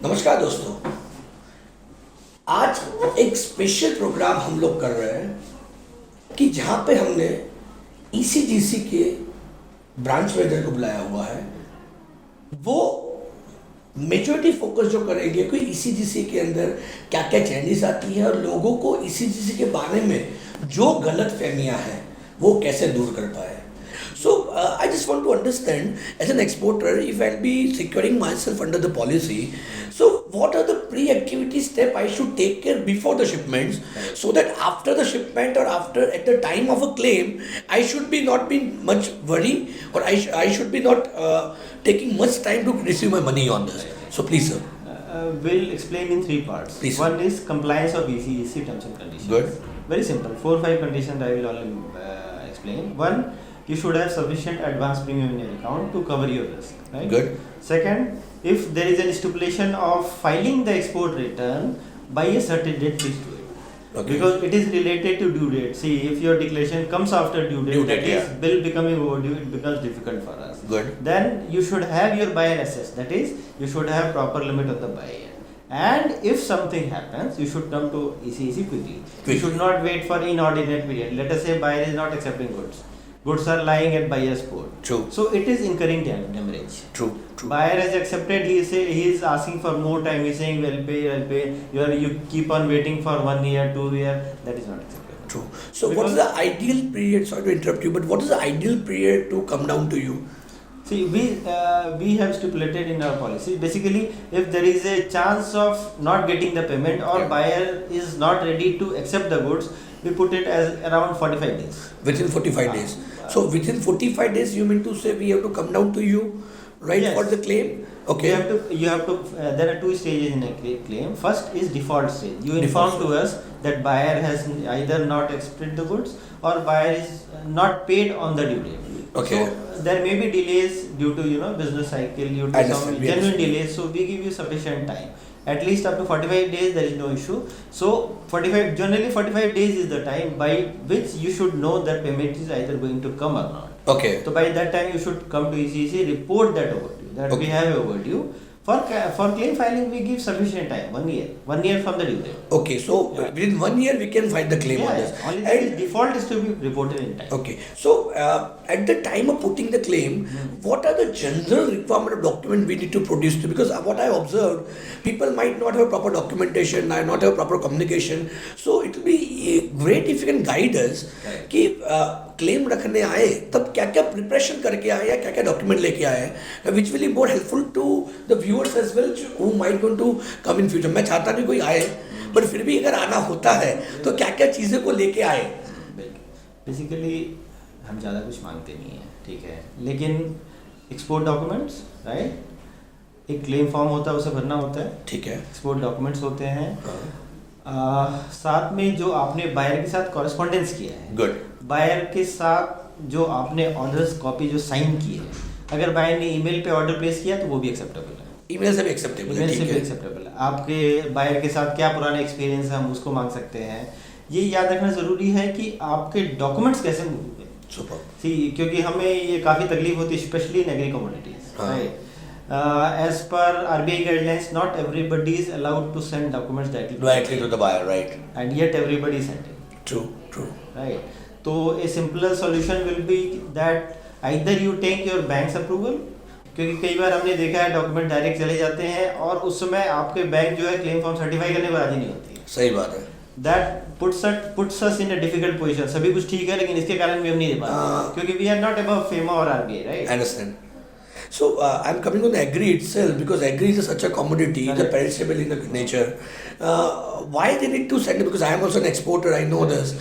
नमस्कार दोस्तों, आज एक स्पेशल प्रोग्राम हम लोग कर रहे हैं कि जहाँ पे हमने ईसीजीसी के ब्रांच मैनेजर को बुलाया हुआ है। वो मेजॉरिटी फोकस जो करेंगे कि ईसीजीसी के अंदर क्या क्या चेंजेस आती है और लोगों को ईसीजीसी के बारे में जो गलत फहमियाँ हैं वो कैसे दूर कर पाए। So I just want to understand, as an exporter, if I'll be securing myself under the policy, so what are the pre-activity steps I should take care before the shipments, so that after the shipment or after at the time of a claim, I should be not be much worry, or I should be not taking much time to receive my money on this. So please, sir. We'll explain in three parts. Please. One is compliance of ECGC terms and conditions. Good. Very simple. 4 or 5 conditions I will only explain. One, you should have sufficient advance premium in your account to cover your risk. Right? Good. Second, if there is a stipulation of filing the export return by a certain date, please do it. Okay. Because it is related to due date. See, if your declaration comes after due date, that is bill becoming overdue, it becomes difficult for us. Good. Then you should have your buyer assessed. That is, you should have proper limit of the buyer. And if something happens, you should come to ECGC quickly. You should not wait for inordinate period. Let us say buyer is not accepting goods. Goods are lying at buyer's port. True. So it is incurring damage. True. Buyer has accepted. He is asking for more time. He is saying, "I'll pay." You keep on waiting for 1 year, 2 years. That is not acceptable. True. So what is the ideal period? Sorry to interrupt you, but what is the ideal period to come down to you? See, we have stipulated in our policy. Basically, if there is a chance of not getting the payment or buyer is not ready to accept the goods, we put it as around 45 days. Within 45 days. So within 45 days, you mean to say we have to come down to you, right, Yes. for the claim? Okay. You have to. There are 2 stages in a claim. First is default stage. You inform to us that buyer has either not accepted the goods or buyer is not paid on the due date. Okay. So there may be delays due to business cycle, due to some genuine delays. So we give you sufficient time. At least up to 45 days there is no issue. So generally 45 days is the time by which you should know that payment is either going to come or not. Okay. So by that time you should come to ECGC, report that overdue, that we have overdue. For claim filing we give sufficient time, 1 year. 1 year from the due date. Okay, so within 1 year we can file the claim on this. Only the default is to be reported in time. Okay, so at the time of putting the claim, what are the general requirement of document we need to produce? Because what I observed, people might not have proper documentation, might not have proper communication. So it will be great if you can guide us कि claim रखने आए तब क्या क्या preparation करके आए या क्या क्या डॉक्यूमेंट लेके आए, which will be more helpful to the viewers as well who might going to come in future. मैं चाहता नहीं कोई आए, बट फिर भी अगर आना होता है तो क्या क्या चीज़ें को लेके आए। बेसिकली हम ज़्यादा कुछ मांगते नहीं हैं, ठीक है, लेकिन एक्सपोर्ट डॉक्यूमेंट्स, राइट, एक क्लेम फॉर्म होता है उसे भरना होता है, ठीक है, एक्सपोर्ट डॉक्यूमेंट्स होते हैं, साथ में जो आपने बायर के साथ कॉरेस्पॉन्डेंस किया है, गुड, बायर के साथ जो आपने ऑर्डर्स कॉपी जो साइन की है, अगर बायर ने ईमेल पे ऑर्डर प्लेस किया तो वो भी एक्सेप्टेबल है, ईमेल से भी एक्सेप्टेबल है, ईमेल से भी एक्सेप्टेबल है। आपके बायर के साथ क्या पुराना एक्सपीरियंस है हम उसको मांग सकते हैं। ये याद रखना ज़रूरी है कि आपके डॉक्यूमेंट्स कैसे मूव हुए। सुपर। सी, क्योंकि हमें ये काफ़ी तकलीफ होती है specially in agree commodities, right. As per RBI guidelines, not everybody is allowed to send documents directly to the buyer, right? And yet everybody is sending. True. Right. So a simpler solution will be that either you take your bank's approval, क्योंकि कई बार हमने देखा है document direct चले जाते हैं और उस समय आपके बैंक जो है क्लेम फॉर्म सर्टिफाई करने को राजी नहीं होती है। सही बात है। That puts us in a difficult position. सभी कुछ ठीक है लेकिन इसके कारण भी हम नहीं दे पाते क्योंकि we are not above FEMA or RBI, right? I understand. So I'm coming on the agri itself because agri is such a commodity, the perishable in the nature. Why they need to send it? Because I am also an exporter, I know this.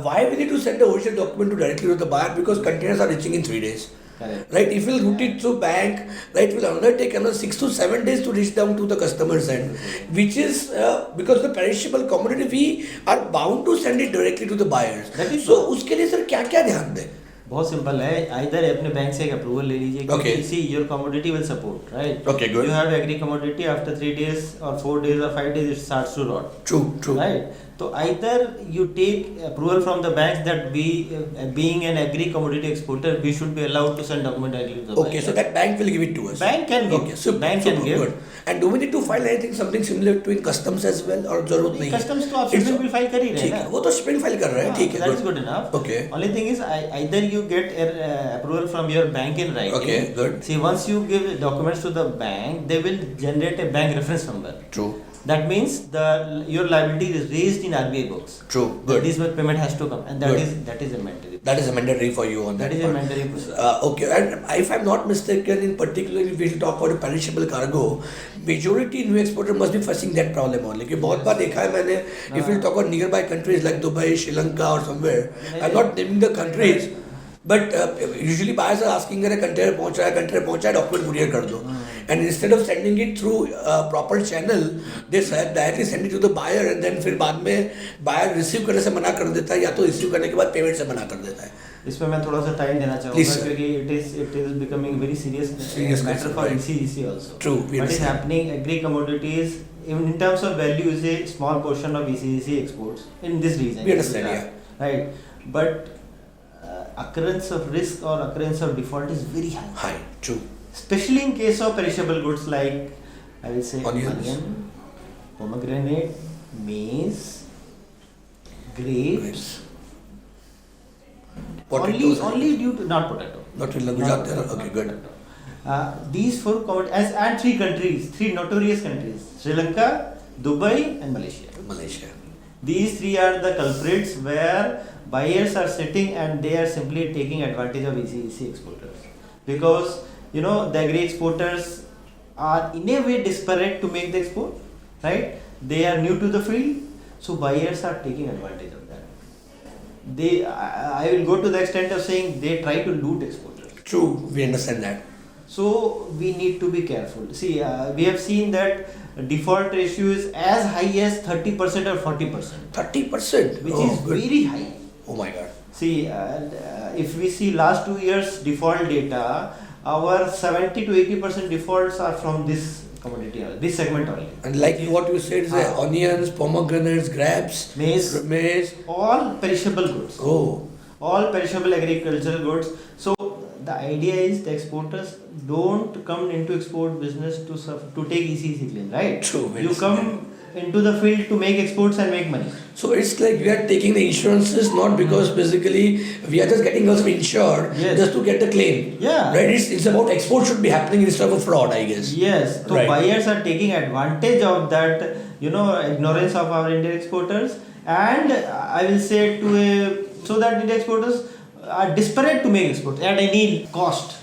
Why we need to send the original document directly to the buyer? Because containers are reaching in 3 days. Correct. Right? If we'll route it through bank, right, will another take another 6 to 7 days to reach down to the customer's end, which is because the perishable commodity we are bound to send it directly to the buyers. So उसके लिए sir क्या क्या ध्यान दें? बहुत simple है, either अपने bank से एक अप्रूवल ले लीजिए क्योंकि see your commodity will support, right? Okay, good. You have agri commodity after 3 days और 4 days और 5 days it starts to rot. True, right. So either you take approval from the banks that we, being an agri commodity exporter, we should be allowed to send document directly to the Okay, so that bank will give it to us. bank can give. Okay, so bank can give. Good. And do we need to file anything something similar to in customs as well or जरूरत नहीं? Customs तो आप shipping bill file कर ही रहे हैं ना. वो तो shipping file कर रहे हैं, ठीक है. That is good enough. Okay. Only thing is either you get approval from your bank in writing. Okay, good. See, once you give documents to the bank, they will generate a bank reference number. True. That means your liability is raised in RBI books. True. Good. This payment has to come, and that is a mandatory. That is a mandatory for you on that. That is a mandatory process. Okay, and if I'm not mistaken, in particular, if we talk about perishable cargo, majority new exporter must be facing that problem only. कि बहुत बार देखा है मैंने. If we talk about nearby countries like Dubai, Sri Lanka, or somewhere, I'm not naming the countries. But usually buyers are asking अगर container पहुंच रहा है document courier कर दो and instead of sending it through proper channel they directly send it to the buyer and then फिर बाद में buyer receive करने से मना कर देता है या तो रिसीव करने के बाद पेमेंट से मना कर देता है. इसमें मैं थोड़ा सा टाइम देना चाहूँगा क्योंकि it is becoming very serious matter for ECGC also. True. What is happening, agri commodities in terms of value is a small portion of ECGC exports in this region. We understand, yeah. Right, but occurrence of risk or occurrence of default is very high. High, true. Especially in case of perishable goods like I will say Onions. onion, pomegranate, maize, grapes. Potatoes. Only due to not potato. Not in Gujarat. Okay, good. These four commodities and three notorious countries: Sri Lanka, Dubai, and Malaysia. These three are the culprits where buyers are sitting and they are simply taking advantage of ECGC exporters because the agri exporters are in a way desperate to make the export, right? They are new to the field, so buyers are taking advantage of that. I will go to the extent of saying they try to loot exporters. True, we understand that. So we need to be careful. See, we have seen that default ratio is as high as 30% or 40%. 30%? Which is good. very high. Oh my God. See, if we see last 2 years default data, our 70 to 80% defaults are from this commodity, this segment only. And like what you said, is onions, pomegranates, grapes, maize, all perishable goods. Oh. All perishable agricultural goods. So the idea is the exporters don't come into export business to take ECGC claim, right? True. You come into the field to make exports and make money. So it's like we are taking the insurances not because basically we are just getting ourselves insured just to get the claim. Yeah. Right? It's about export should be happening instead of fraud, I guess. Yes. So buyers are taking advantage of that, ignorance of our Indian exporters, and I will say so that Indian exporters are desperate to make exports at any cost.